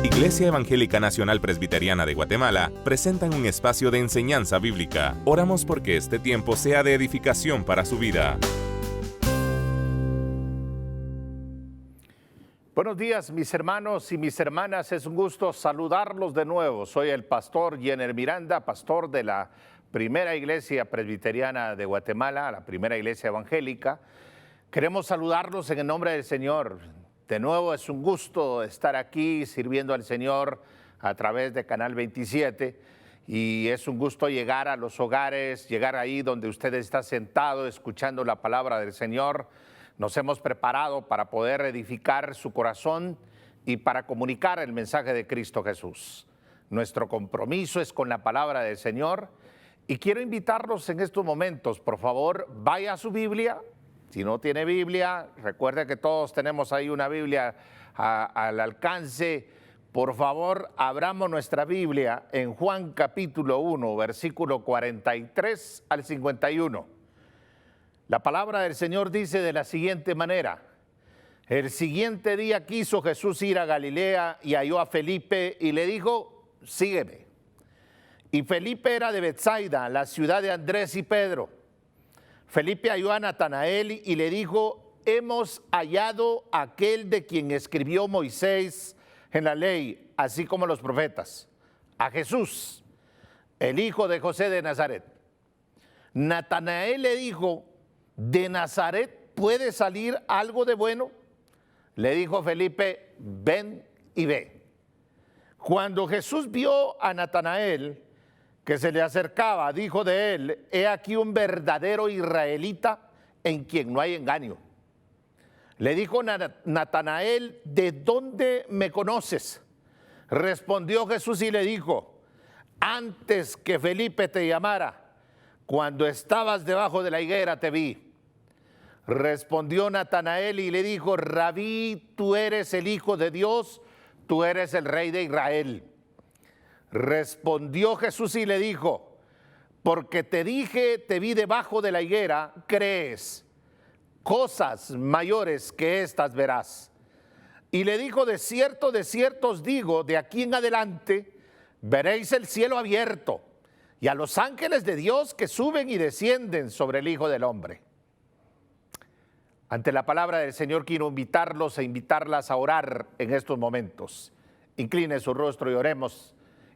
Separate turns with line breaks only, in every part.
Iglesia Evangélica Nacional Presbiteriana de Guatemala presentan un espacio de enseñanza bíblica. Oramos porque este tiempo sea de edificación para su vida.
Buenos días, mis hermanos y mis hermanas. Es un gusto saludarlos de nuevo. Soy el pastor Jenner Miranda, pastor de la Primera Iglesia Presbiteriana de Guatemala, la Primera Iglesia Evangélica. Queremos saludarlos en el nombre del Señor. De nuevo es un gusto estar aquí sirviendo al Señor a través de Canal 27 y es un gusto llegar a los hogares, llegar ahí donde usted está sentado escuchando la palabra del Señor. Nos hemos preparado para poder edificar su corazón y para comunicar el mensaje de Cristo Jesús. Nuestro compromiso es con la palabra del Señor y quiero invitarlos en estos momentos, por favor, vaya a su Biblia. Si no tiene Biblia, recuerde que todos tenemos ahí una Biblia al alcance. Por favor, abramos nuestra Biblia en Juan capítulo 1, versículo 43 al 51. La palabra del Señor dice de la siguiente manera: el siguiente día quiso Jesús ir a Galilea y halló a Felipe y le dijo: sígueme. Y Felipe era de Betsaida, la ciudad de Andrés y Pedro. Felipe halló a Natanael y le dijo: hemos hallado a aquel de quien escribió Moisés en la ley, así como los profetas, a Jesús, el hijo de José de Nazaret. Natanael le dijo: ¿de Nazaret puede salir algo de bueno? Le dijo Felipe: ven y ve. Cuando Jesús vio a Natanael que se le acercaba, dijo de él: he aquí un verdadero israelita en quien no hay engaño. Le dijo Natanael: ¿de dónde me conoces? Respondió Jesús y le dijo: antes que Felipe te llamara, cuando estabas debajo de la higuera te vi. Respondió Natanael y le dijo: Rabí, tú eres el Hijo de Dios, tú eres el Rey de Israel. Respondió Jesús y le dijo: porque te dije, te vi debajo de la higuera, crees. Cosas mayores que estas verás. Y le dijo: de cierto os digo, de aquí en adelante veréis el cielo abierto y a los ángeles de Dios que suben y descienden sobre el Hijo del Hombre. Ante la palabra del Señor quiero invitarlos e invitarlas a orar en estos momentos. Incline su rostro y oremos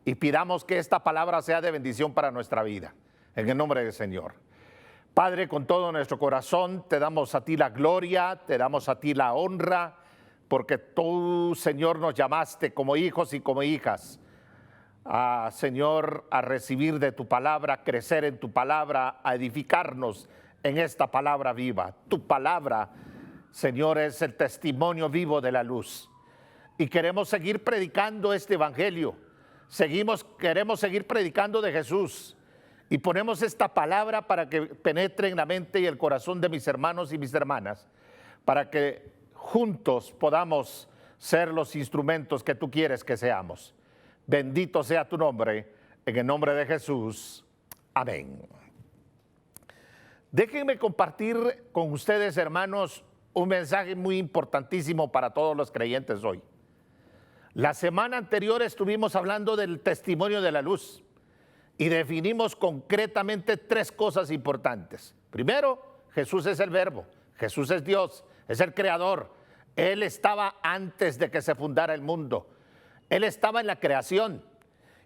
y pidamos que esta palabra sea de bendición para nuestra vida. En el nombre del Señor. Padre, con todo nuestro corazón te damos a ti la gloria, te damos a ti la honra, porque tú, Señor, nos llamaste como hijos y como hijas. Señor, a recibir de tu palabra, crecer en tu palabra, a edificarnos en esta palabra viva. Tu palabra, Señor, es el testimonio vivo de la luz. Y queremos seguir predicando este evangelio. Queremos seguir predicando de Jesús. Y ponemos esta palabra para que penetre en la mente y el corazón de mis hermanos y mis hermanas, para que juntos podamos ser los instrumentos que tú quieres que seamos. Bendito sea tu nombre, en el nombre de Jesús. Amén. Déjenme compartir con ustedes, hermanos, un mensaje muy importantísimo para todos los creyentes hoy. La semana anterior estuvimos hablando del testimonio de la luz y definimos concretamente tres cosas importantes. Primero, Jesús es el Verbo, Jesús es Dios, es el Creador. Él estaba antes de que se fundara el mundo. Él estaba en la creación.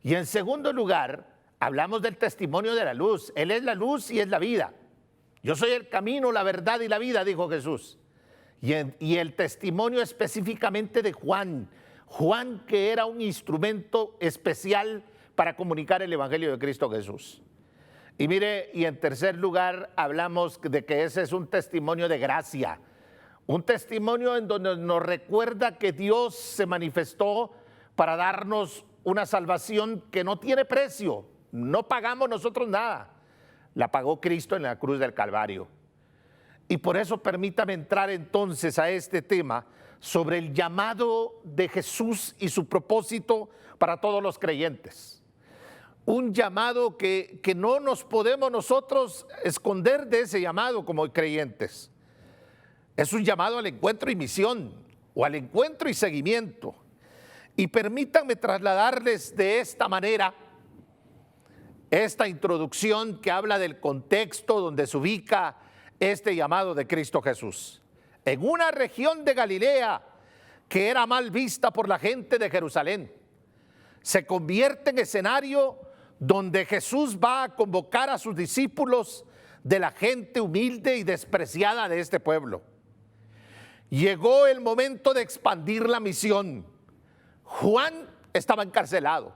Y en segundo lugar, hablamos del testimonio de la luz. Él es la luz y es la vida. Yo soy el camino, la verdad y la vida, dijo Jesús. Y el testimonio específicamente de Juan. Juan, que era un instrumento especial para comunicar el evangelio de Cristo Jesús. Y mire, y en tercer lugar, hablamos de que ese es un testimonio de gracia. Un testimonio en donde nos recuerda que Dios se manifestó para darnos una salvación que no tiene precio. No pagamos nosotros nada. La pagó Cristo en la cruz del Calvario. Y por eso permítame entrar entonces a este tema sobre el llamado de Jesús y su propósito para todos los creyentes. Un llamado que no nos podemos nosotros esconder de ese llamado como creyentes. Es un llamado al encuentro y misión, o al encuentro y seguimiento. Y permítanme trasladarles de esta manera esta introducción que habla del contexto donde se ubica este llamado de Cristo Jesús. En una región de Galilea que era mal vista por la gente de Jerusalén, se convierte en escenario donde Jesús va a convocar a sus discípulos de la gente humilde y despreciada de este pueblo. Llegó el momento de expandir la misión. Juan estaba encarcelado.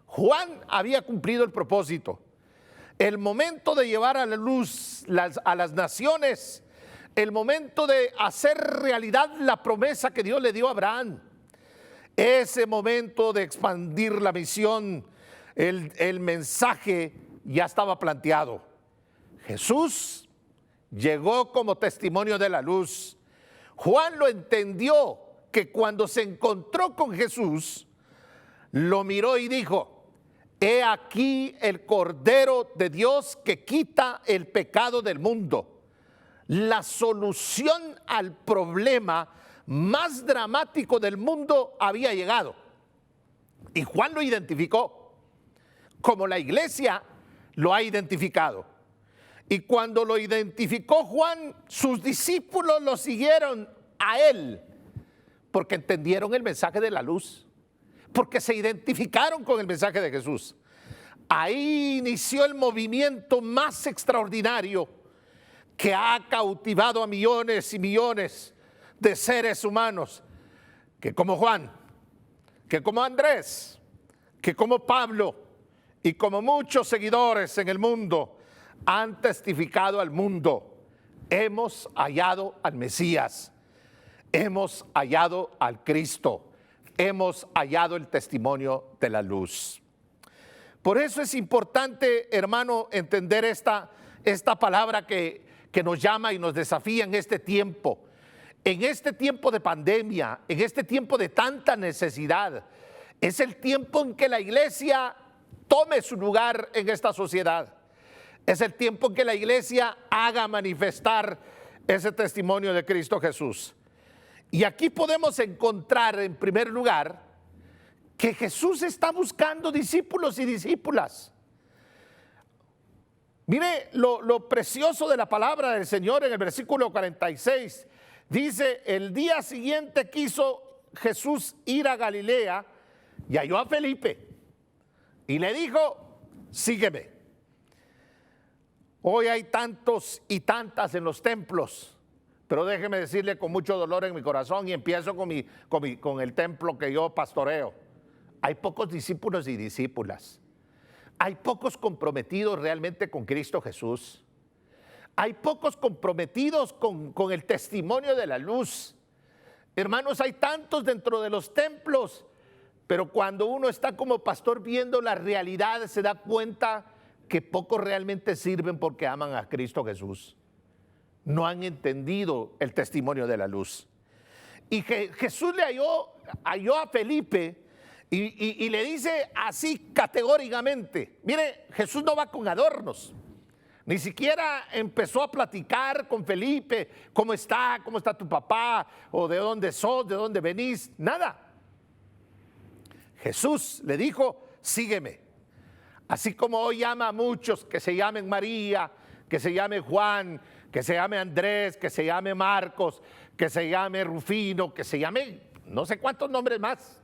Juan había cumplido el propósito. El momento de llevar a la luz a las naciones, el momento de hacer realidad la promesa que Dios le dio a Abraham. Ese momento de expandir la misión, el mensaje ya estaba planteado. Jesús llegó como testimonio de la luz. Juan lo entendió, que cuando se encontró con Jesús, lo miró y dijo: he aquí el Cordero de Dios que quita el pecado del mundo. La solución al problema más dramático del mundo había llegado. Y Juan lo identificó, como la iglesia lo ha identificado. Y cuando lo identificó Juan, sus discípulos lo siguieron a él, porque entendieron el mensaje de la luz, porque se identificaron con el mensaje de Jesús. Ahí inició el movimiento más extraordinario que ha cautivado a millones y millones de seres humanos, que como Juan, que como Andrés, que como Pablo y como muchos seguidores en el mundo han testificado al mundo: hemos hallado al Mesías, hemos hallado al Cristo, hemos hallado el testimonio de la luz. Por eso es importante, hermano, entender esta palabra que nos llama y nos desafía en este tiempo de pandemia, en este tiempo de tanta necesidad. Es el tiempo en que la iglesia tome su lugar en esta sociedad. Es el tiempo en que la iglesia haga manifestar ese testimonio de Cristo Jesús. Y aquí podemos encontrar, en primer lugar, que Jesús está buscando discípulos y discípulas. Mire lo precioso de la palabra del Señor en el versículo 46. Dice: el día siguiente quiso Jesús ir a Galilea y halló a Felipe y le dijo: sígueme. Hoy hay tantos y tantas en los templos, pero déjeme decirle con mucho dolor en mi corazón, y empiezo con el templo que yo pastoreo: hay pocos discípulos y discípulas. Hay pocos comprometidos realmente con Cristo Jesús. Hay pocos comprometidos con el testimonio de la luz. Hermanos, hay tantos dentro de los templos, pero cuando uno está como pastor viendo la realidad, se da cuenta que pocos realmente sirven porque aman a Cristo Jesús. No han entendido el testimonio de la luz. Y Jesús le halló a Felipe y le dice así categóricamente: mire, Jesús no va con adornos. Ni siquiera empezó a platicar con Felipe: ¿cómo está tu papá? ¿O de dónde sos? ¿De dónde venís? Nada. Jesús le dijo: sígueme. Así como hoy llama a muchos que se llamen María, que se llame Juan, que se llame Andrés, que se llame Marcos, que se llame Rufino, que se llame no sé cuántos nombres más.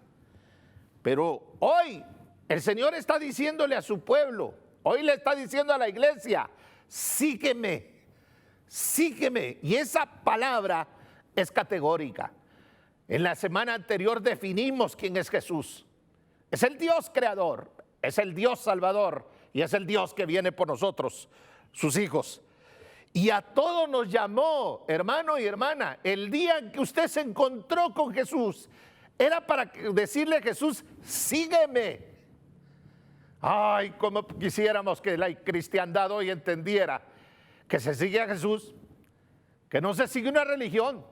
Pero hoy el Señor está diciéndole a su pueblo, hoy le está diciendo a la iglesia: sígueme, sígueme. Y esa palabra es categórica. En la semana anterior definimos quién es Jesús. Es el Dios creador, es el Dios salvador y es el Dios que viene por nosotros, sus hijos. Y a todos nos llamó, hermano y hermana. El día en que usted se encontró con Jesús, era para decirle a Jesús: sígueme. Ay, como quisiéramos que la cristiandad hoy entendiera que se sigue a Jesús, que no se sigue una religión,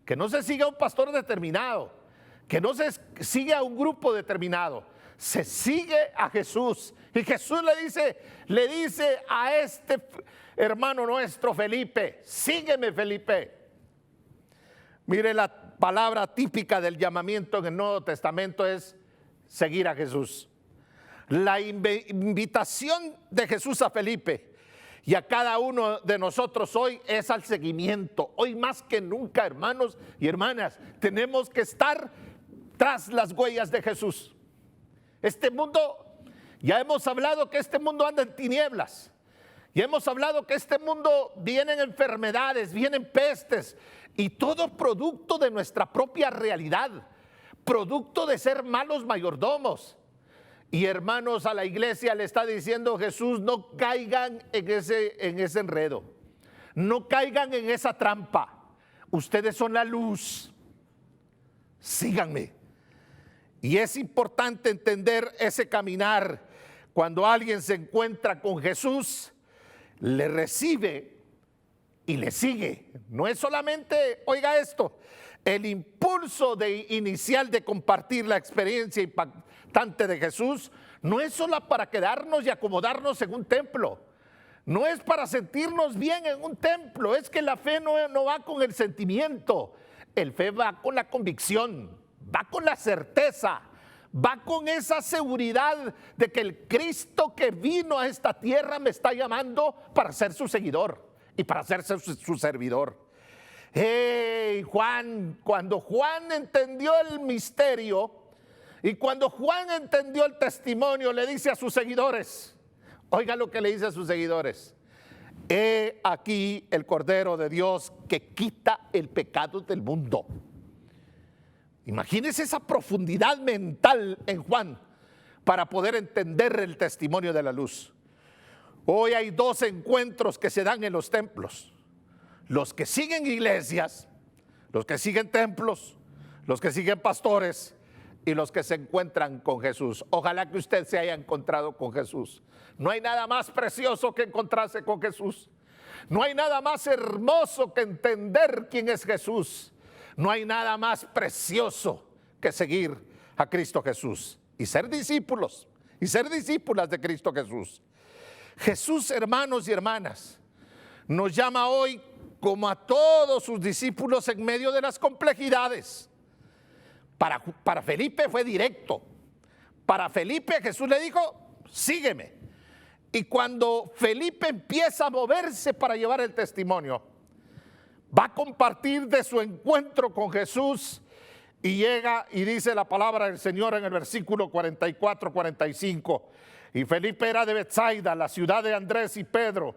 que no se sigue a un pastor determinado, que no se sigue a un grupo determinado, se sigue a Jesús. Y Jesús le dice a este hermano nuestro Felipe: sígueme, Felipe. Mire, la palabra típica del llamamiento en el Nuevo Testamento es seguir a Jesús. La invitación de Jesús a Felipe y a cada uno de nosotros hoy es al seguimiento. Hoy más que nunca, hermanos y hermanas, tenemos que estar tras las huellas de Jesús. Este mundo, ya hemos hablado que este mundo anda en tinieblas. Ya hemos hablado que este mundo vienen enfermedades, vienen pestes y todo producto de nuestra propia realidad, producto de ser malos mayordomos. Y hermanos, a la iglesia le está diciendo Jesús, no caigan en ese enredo, no caigan en esa trampa. Ustedes son la luz, síganme. Y es importante entender ese caminar. Cuando alguien se encuentra con Jesús, le recibe y le sigue. No es solamente, oiga esto, el impulso inicial de compartir la experiencia impactante de Jesús no es solo para quedarnos y acomodarnos en un templo. No es para sentirnos bien en un templo. Es que la fe no va con el sentimiento. El fe va con la convicción, va con la certeza, va con esa seguridad de que el Cristo que vino a esta tierra me está llamando para ser su seguidor y para ser su servidor. Cuando Juan entendió el misterio y cuando Juan entendió el testimonio, le dice a sus seguidores, oiga lo que le dice a sus seguidores: he aquí el Cordero de Dios que quita el pecado del mundo. Imagínense esa profundidad mental en Juan para poder entender el testimonio de la luz. Hoy hay dos encuentros que se dan en los templos: los que siguen iglesias, los que siguen templos, los que siguen pastores y los que se encuentran con Jesús. Ojalá que usted se haya encontrado con Jesús. No hay nada más precioso que encontrarse con Jesús. No hay nada más hermoso que entender quién es Jesús. No hay nada más precioso que seguir a Cristo Jesús y ser discípulos y ser discípulas de Cristo Jesús. Jesús, hermanos y hermanas, nos llama hoy como a todos sus discípulos en medio de las complejidades. Para Felipe fue directo. Para Felipe Jesús le dijo, sígueme. Y cuando Felipe empieza a moverse para llevar el testimonio, va a compartir de su encuentro con Jesús y llega y dice la palabra del Señor en el versículo 44-45. Y Felipe era de Betsaida, la ciudad de Andrés y Pedro.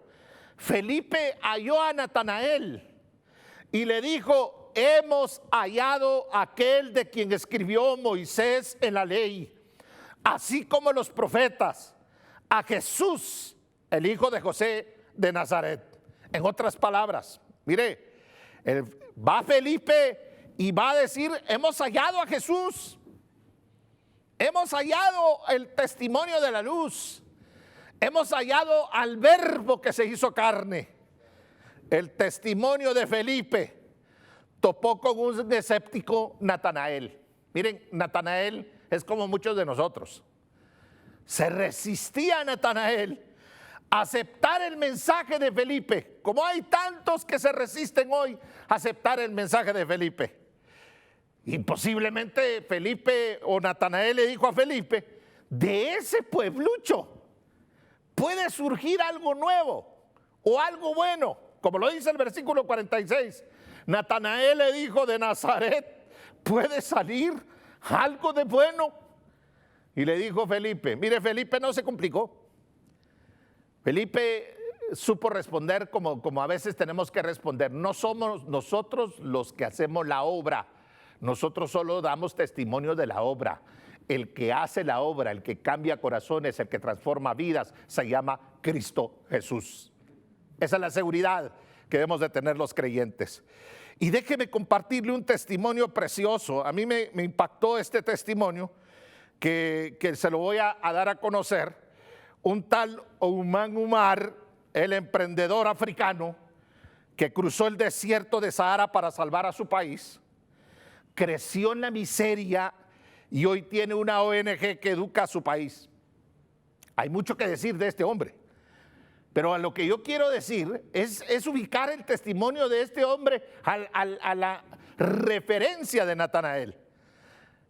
Felipe halló a Natanael y le dijo, hemos hallado a aquel de quien escribió Moisés en la ley, así como los profetas, a Jesús, el hijo de José de Nazaret. En otras palabras, mire, va Felipe y va a decir, hemos hallado a Jesús, hemos hallado el testimonio de la luz, hemos hallado al verbo que se hizo carne. El testimonio de Felipe topó con un escéptico Natanael. Miren, Natanael es como muchos de nosotros. Se resistía a Natanael a aceptar el mensaje de Felipe, como hay tantos que se resisten hoy a aceptar el mensaje de Felipe. Y posiblemente Felipe o Natanael le dijo a Felipe, de ese pueblucho puede surgir algo nuevo o algo bueno, como lo dice el versículo 46. Natanael le dijo, de Nazaret puede salir algo de bueno. Y le dijo Felipe, mire, Felipe no se complicó. Felipe supo responder como a veces tenemos que responder. No somos nosotros los que hacemos la obra, nosotros solo damos testimonio de la obra. El que hace la obra, el que cambia corazones, el que transforma vidas, se llama Cristo Jesús. Esa es la seguridad que debemos de tener los creyentes. Y déjeme compartirle un testimonio precioso. A mí me impactó este testimonio que se lo voy a dar a conocer. Un tal Ouman Umar, el emprendedor africano que cruzó el desierto de Sahara para salvar a su país, creció en la miseria y hoy tiene una ONG que educa a su país. Hay mucho que decir de este hombre. Pero a lo que yo quiero decir es ubicar el testimonio de este hombre referencia de Natanael.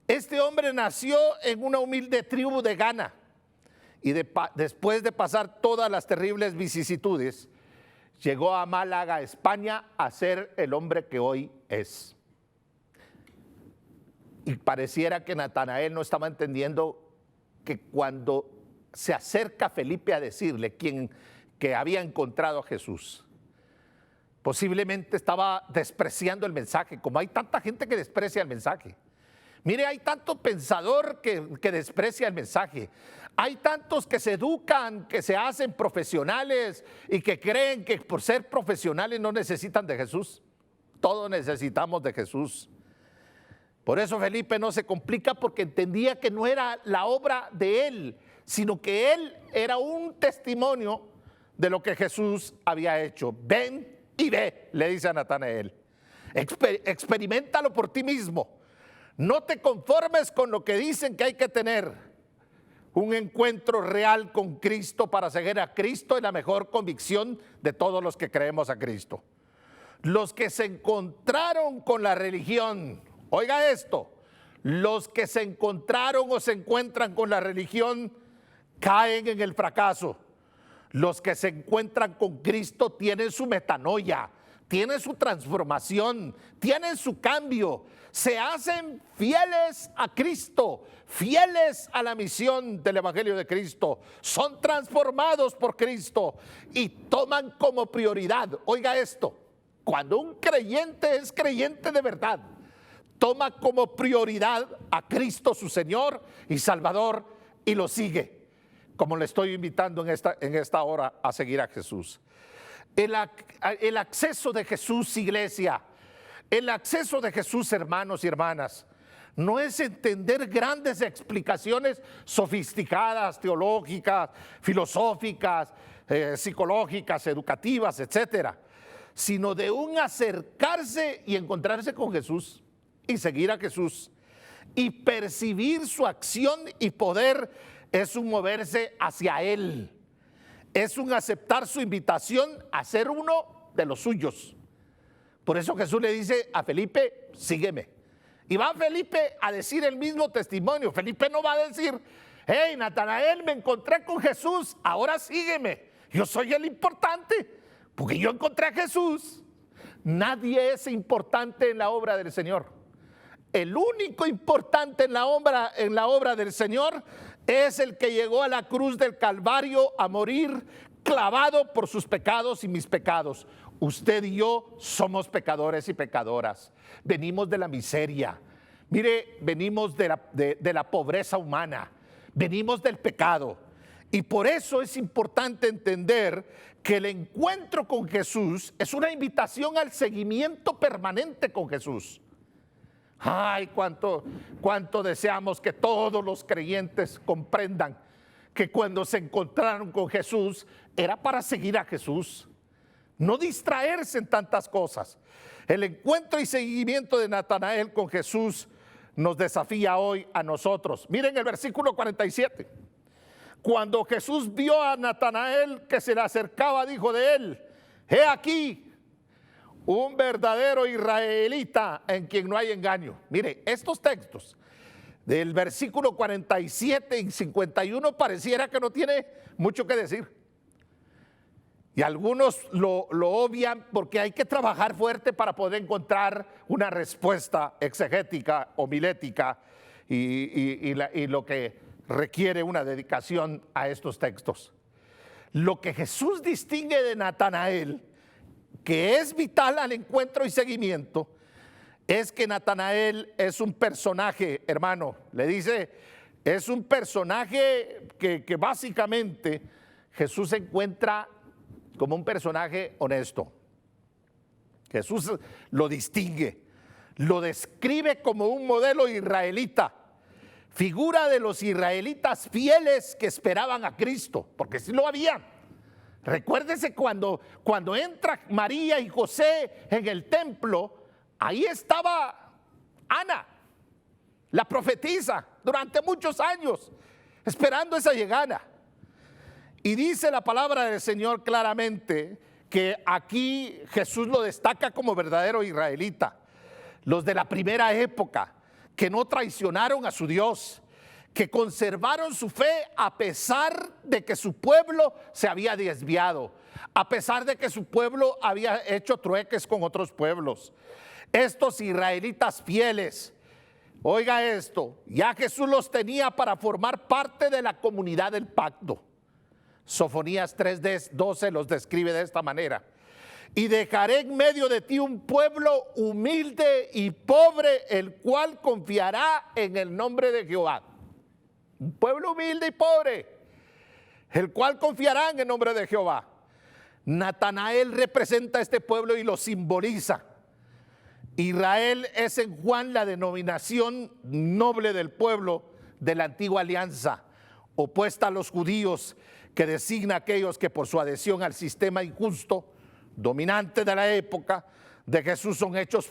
Este hombre nació en una humilde tribu de Ghana y después de pasar todas las terribles vicisitudes, llegó a Málaga, España, a ser el hombre que hoy es. Y pareciera que Natanael no estaba entendiendo que cuando se acerca Felipe a decirle que había encontrado a Jesús, posiblemente estaba despreciando el mensaje, como hay tanta gente que desprecia el mensaje. Mire, hay tanto pensador que desprecia el mensaje. Hay tantos que se educan, que se hacen profesionales y que creen que por ser profesionales no necesitan de Jesús. Todos necesitamos de Jesús. Por eso Felipe no se complica, porque entendía que no era la obra de él, sino que él era un testimonio de lo que Jesús había hecho. Ven y ve, le dice a Natanael. Experiméntalo por ti mismo. No te conformes con lo que dicen que hay que tener. Un encuentro real con Cristo para seguir a Cristo es la mejor convicción de todos los que creemos a Cristo. Los que se encontraron con la religión, oiga esto, los que se encontraron o se encuentran con la religión caen en el fracaso. Los que se encuentran con Cristo tienen su metanoia, tienen su transformación, tienen su cambio, se hacen fieles a Cristo, fieles a la misión del Evangelio de Cristo, son transformados por Cristo y toman como prioridad, oiga esto, cuando un creyente es creyente de verdad, toma como prioridad a Cristo su Señor y Salvador y lo sigue, como le estoy invitando en esta hora a seguir a Jesús. El acceso de Jesús, iglesia, el acceso de Jesús, hermanos y hermanas, no es entender grandes explicaciones sofisticadas, teológicas, filosóficas, psicológicas, educativas, etcétera, sino de un acercarse y encontrarse con Jesús y seguir a Jesús y percibir su acción y poder. Es un moverse hacia Él, es un aceptar su invitación a ser uno de los suyos. Por eso Jesús le dice a Felipe, sígueme. Y va Felipe a decir el mismo testimonio. Felipe no va a decir, hey, Natanael, me encontré con Jesús, ahora sígueme. Yo soy el importante, porque yo encontré a Jesús. Nadie es importante en la obra del Señor. El único importante en la obra del Señor es el que llegó a la cruz del Calvario a morir clavado por sus pecados y mis pecados. Usted y yo somos pecadores y pecadoras. Venimos de la miseria. Mire, venimos de la pobreza humana. Venimos del pecado. Y por eso es importante entender que el encuentro con Jesús es una invitación al seguimiento permanente con Jesús. Ay, cuánto deseamos que todos los creyentes comprendan que cuando se encontraron con Jesús era para seguir a Jesús, no distraerse en tantas cosas. El encuentro y seguimiento de Natanael con Jesús nos desafía hoy a nosotros. Miren el versículo 47. Cuando Jesús vio a Natanael que se le acercaba, dijo de él, he aquí un verdadero israelita en quien no hay engaño. Mire, estos textos del versículo 47 y 51 pareciera que no tiene mucho que decir. Y algunos lo obvian porque hay que trabajar fuerte para poder encontrar una respuesta exegética, homilética y lo que requiere una dedicación a estos textos. Lo que Jesús distingue de Natanael, que es vital al encuentro y seguimiento, es que Natanael es un personaje, hermano, le dice, es un personaje que básicamente Jesús se encuentra como un personaje honesto. Jesús lo distingue, lo describe como un modelo israelita, figura de los israelitas fieles que esperaban a Cristo, porque sí lo habían. Recuérdese cuando entra María y José en el templo, ahí estaba Ana, la profetisa, durante muchos años, esperando esa llegada. Y dice la palabra del Señor claramente que aquí Jesús lo destaca como verdadero israelita. los de la primera época, que no traicionaron a su Dios, que conservaron su fe a pesar de que su pueblo se había desviado, a pesar de que su pueblo había hecho trueques con otros pueblos. Estos israelitas fieles, oiga esto, ya Jesús los tenía para formar parte de la comunidad del pacto. Sofonías 3:12 los describe de esta manera: y dejaré en medio de ti un pueblo humilde y pobre, el cual confiará en el nombre de Jehová. Un pueblo humilde y pobre, el cual confiará en el nombre de Jehová. Natanael representa a este pueblo y lo simboliza. Israel es en Juan la denominación noble del pueblo de la antigua alianza, opuesta a los judíos, que designa a aquellos que por su adhesión al sistema injusto dominante de la época de Jesús son hechos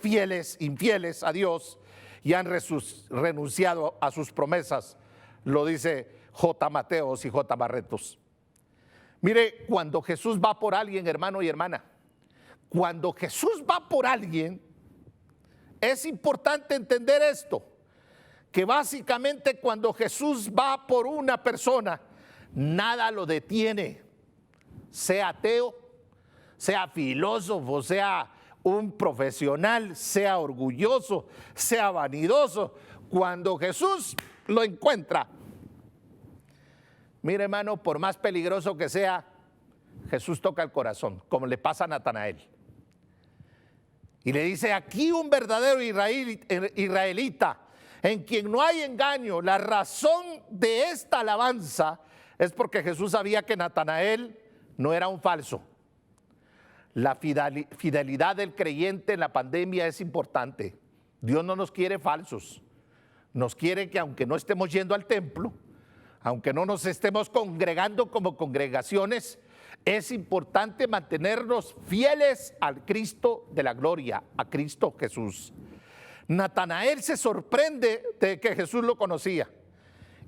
infieles a Dios y han renunciado a sus promesas. Lo dice J. Mateos y J. Barretos. Mire, cuando Jesús va por alguien, hermano y hermana, cuando Jesús va por alguien, es importante entender esto, que básicamente cuando Jesús va por una persona, nada lo detiene, sea ateo, sea filósofo, sea un profesional, sea orgulloso, sea vanidoso. Cuando Jesús lo encuentra, mire, hermano, por más peligroso que sea, Jesús toca el corazón, como le pasa a Natanael. Y le dice: aquí un verdadero israelita, en quien no hay engaño. La razón de esta alabanza es porque Jesús sabía que Natanael no era un falso. La fidelidad del creyente en la pandemia es importante. Dios no nos quiere falsos. Nos quiere que, aunque no estemos yendo al templo, aunque no nos estemos congregando como congregaciones, es importante mantenernos fieles al Cristo de la gloria, a Cristo Jesús. Natanael se sorprende de que Jesús lo conocía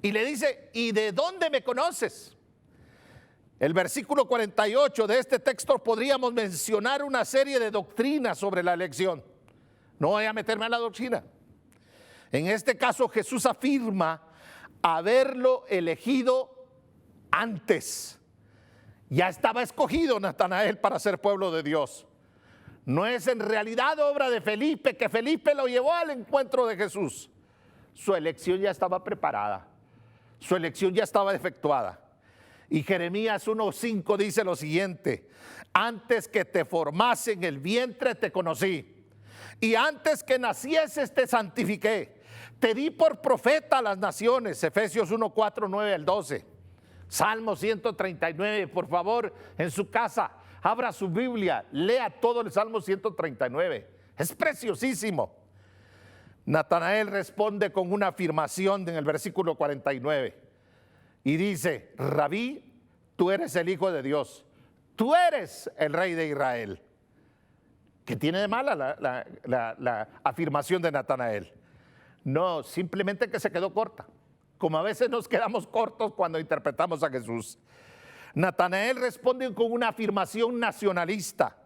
y le dice: ¿y de dónde me conoces? El versículo 48 de este texto podríamos mencionar una serie de doctrinas sobre la elección. No voy a meterme en la doctrina. En este caso, Jesús afirma haberlo elegido antes. Ya estaba escogido Natanael para ser pueblo de Dios. No es en realidad obra de Felipe, que Felipe lo llevó al encuentro de Jesús. Su elección ya estaba preparada. Su elección ya estaba efectuada. Y Jeremías 1:5 dice lo siguiente: antes que te formase en el vientre te conocí, y antes que nacieses te santifiqué, te di por profeta a las naciones. Efesios 1:4, 9 al 12. Salmo 139, por favor, en su casa, abra su Biblia, lea todo el Salmo 139. Es preciosísimo. Natanael responde con una afirmación en el versículo 49 y dice: Rabí, tú eres el Hijo de Dios, tú eres el Rey de Israel. ¿Qué tiene de mala la afirmación de Natanael? No, simplemente que se quedó corta, como a veces nos quedamos cortos cuando interpretamos a Jesús. Natanael responde con una afirmación nacionalista: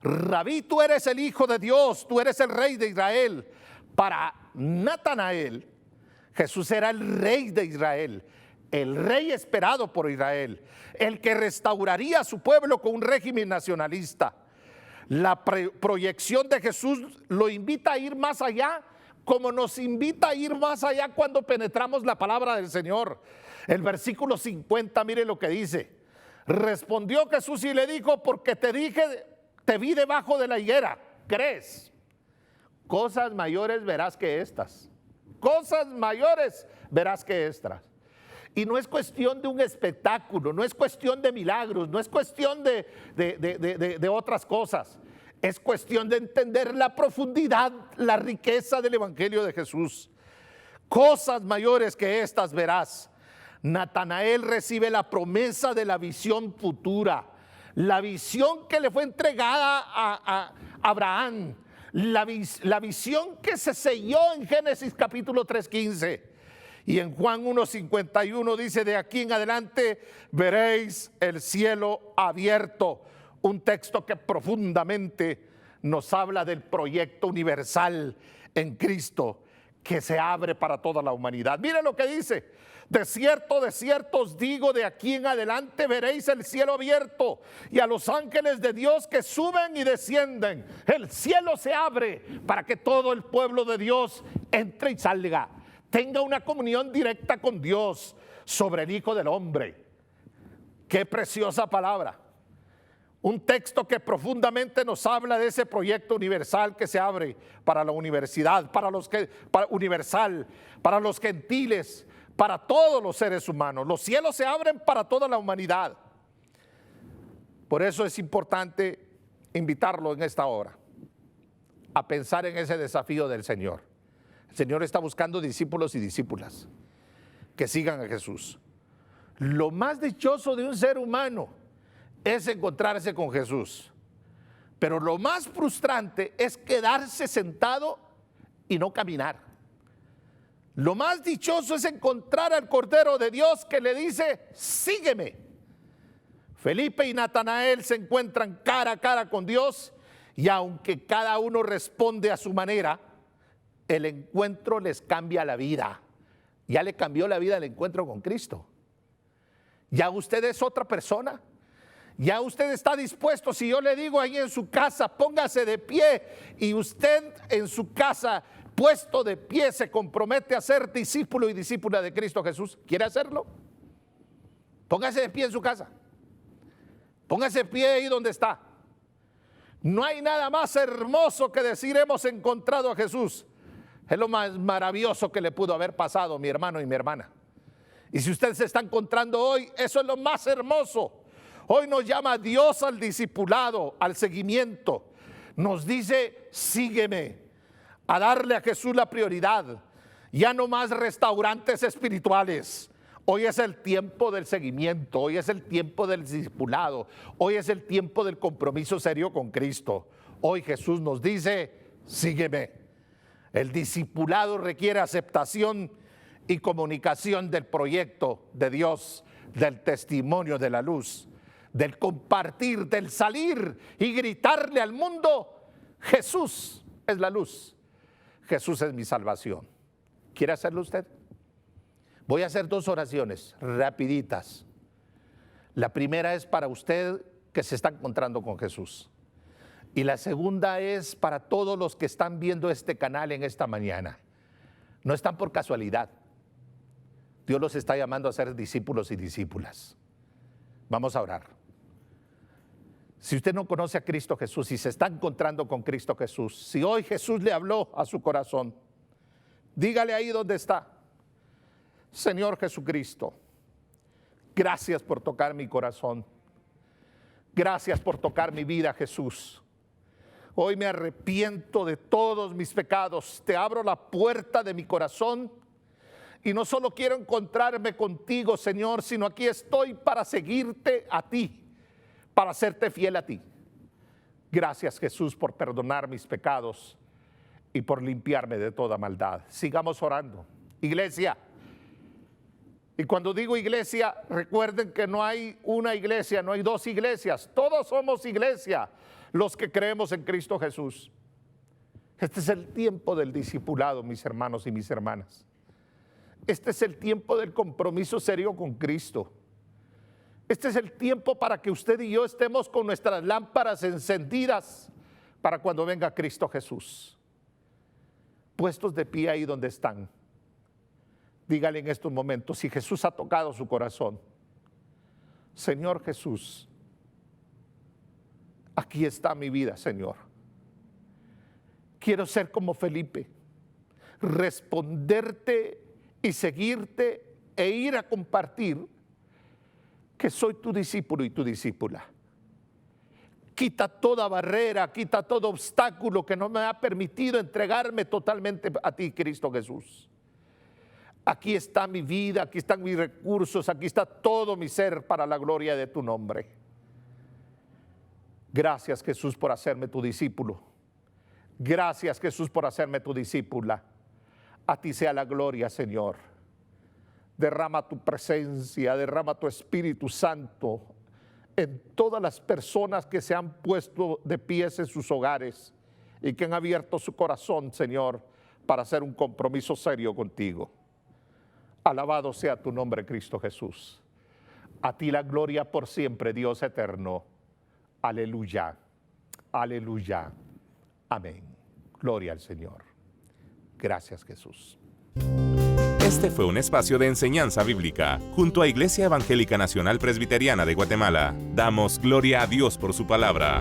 Rabí, tú eres el Hijo de Dios, tú eres el Rey de Israel. Para Natanael, Jesús era el Rey de Israel, el Rey esperado por Israel, el que restauraría a su pueblo con un régimen nacionalista. La proyección de Jesús lo invita a ir más allá, como nos invita a ir más allá cuando penetramos la palabra del Señor. El versículo 50, mire lo que dice: respondió Jesús y le dijo: porque te vi debajo de la higuera, ¿crees? Cosas mayores verás que estas. Cosas mayores verás que estas. Y no es cuestión de un espectáculo, no es cuestión de milagros, no es cuestión de otras cosas. Es cuestión de entender la profundidad, la riqueza del Evangelio de Jesús. Cosas mayores que estas verás. Natanael recibe la promesa de la visión futura, la visión que le fue entregada a Abraham, la visión que se selló en Génesis capítulo 3:15. Y en Juan 1:51 dice: de aquí en adelante veréis el cielo abierto. Un texto que profundamente nos habla del proyecto universal en Cristo que se abre para toda la humanidad. Mire lo que dice: de cierto os digo, de aquí en adelante veréis el cielo abierto y a los ángeles de Dios que suben y descienden. El cielo se abre para que todo el pueblo de Dios entre y salga, tenga una comunión directa con Dios sobre el Hijo del Hombre. Qué preciosa palabra. Un texto que profundamente nos habla de ese proyecto universal que se abre para la universidad, para los gentiles, para todos los seres humanos. Los cielos se abren para toda la humanidad. Por eso es importante invitarlo en esta hora a pensar en ese desafío del Señor. El Señor está buscando discípulos y discípulas que sigan a Jesús. Lo más dichoso de un ser humano es encontrarse con Jesús, pero lo más frustrante es quedarse sentado y no caminar. Lo más dichoso es encontrar al Cordero de Dios que le dice: sígueme. Felipe y Natanael se encuentran cara a cara con Dios, y aunque cada uno responde a su manera, el encuentro les cambia la vida. Ya le cambió la vida el encuentro con Cristo. Ya usted es otra persona. Ya usted está dispuesto. Si yo le digo ahí en su casa, póngase de pie, y usted en su casa, puesto de pie, se compromete a ser discípulo y discípula de Cristo Jesús, ¿quiere hacerlo? Póngase de pie en su casa. Póngase de pie ahí donde está. No hay nada más hermoso que decir: hemos encontrado a Jesús. Es lo más maravilloso que le pudo haber pasado, mi hermano y mi hermana. Y si usted se está encontrando hoy, eso es lo más hermoso. Hoy nos llama Dios al discipulado, al seguimiento. Nos dice: sígueme, a darle a Jesús la prioridad. Ya no más restaurantes espirituales. Hoy es el tiempo del seguimiento, hoy es el tiempo del discipulado, hoy es el tiempo del compromiso serio con Cristo. Hoy Jesús nos dice: sígueme. El discipulado requiere aceptación y comunicación del proyecto de Dios, del testimonio de la luz, del compartir, del salir y gritarle al mundo: Jesús es la luz, Jesús es mi salvación. ¿Quiere hacerlo usted? Voy a hacer 2 oraciones rapiditas. La primera es para usted que se está encontrando con Jesús, y la segunda es para todos los que están viendo este canal en esta mañana. No están por casualidad. Dios los está llamando a ser discípulos y discípulas. Vamos a orar. Si usted no conoce a Cristo Jesús y se está encontrando con Cristo Jesús, si hoy Jesús le habló a su corazón, dígale ahí donde está: Señor Jesucristo, gracias por tocar mi corazón. Gracias por tocar mi vida, Jesús. Hoy me arrepiento de todos mis pecados. Te abro la puerta de mi corazón. Y no solo quiero encontrarme contigo, Señor, sino aquí estoy para seguirte a ti, para serte fiel a ti. Gracias, Jesús, por perdonar mis pecados y por limpiarme de toda maldad. Sigamos orando. Iglesia. Y cuando digo iglesia, recuerden que no hay una iglesia, no hay 2 iglesias. Todos somos iglesia, los que creemos en Cristo Jesús. Este es el tiempo del discipulado, mis hermanos y mis hermanas. Este es el tiempo del compromiso serio con Cristo. Este es el tiempo para que usted y yo estemos con nuestras lámparas encendidas para cuando venga Cristo Jesús. Puestos de pie ahí donde están. Dígale en estos momentos, si Jesús ha tocado su corazón: Señor Jesús, aquí está mi vida, Señor. Quiero ser como Felipe, responderte y seguirte e ir a compartir que soy tu discípulo y tu discípula. Quita toda barrera, quita todo obstáculo que no me ha permitido entregarme totalmente a ti, Cristo Jesús. Aquí está mi vida, aquí están mis recursos, aquí está todo mi ser para la gloria de tu nombre. Gracias, Jesús, por hacerme tu discípulo. Gracias, Jesús, por hacerme tu discípula. A ti sea la gloria, Señor. Derrama tu presencia, derrama tu Espíritu Santo en todas las personas que se han puesto de pies en sus hogares y que han abierto su corazón, Señor, para hacer un compromiso serio contigo. Alabado sea tu nombre, Cristo Jesús. A ti la gloria por siempre, Dios eterno. Aleluya, aleluya, amén. Gloria al Señor. Gracias, Jesús.
Este fue un espacio de enseñanza bíblica junto a Iglesia Evangélica Nacional Presbiteriana de Guatemala. Damos gloria a Dios por su palabra.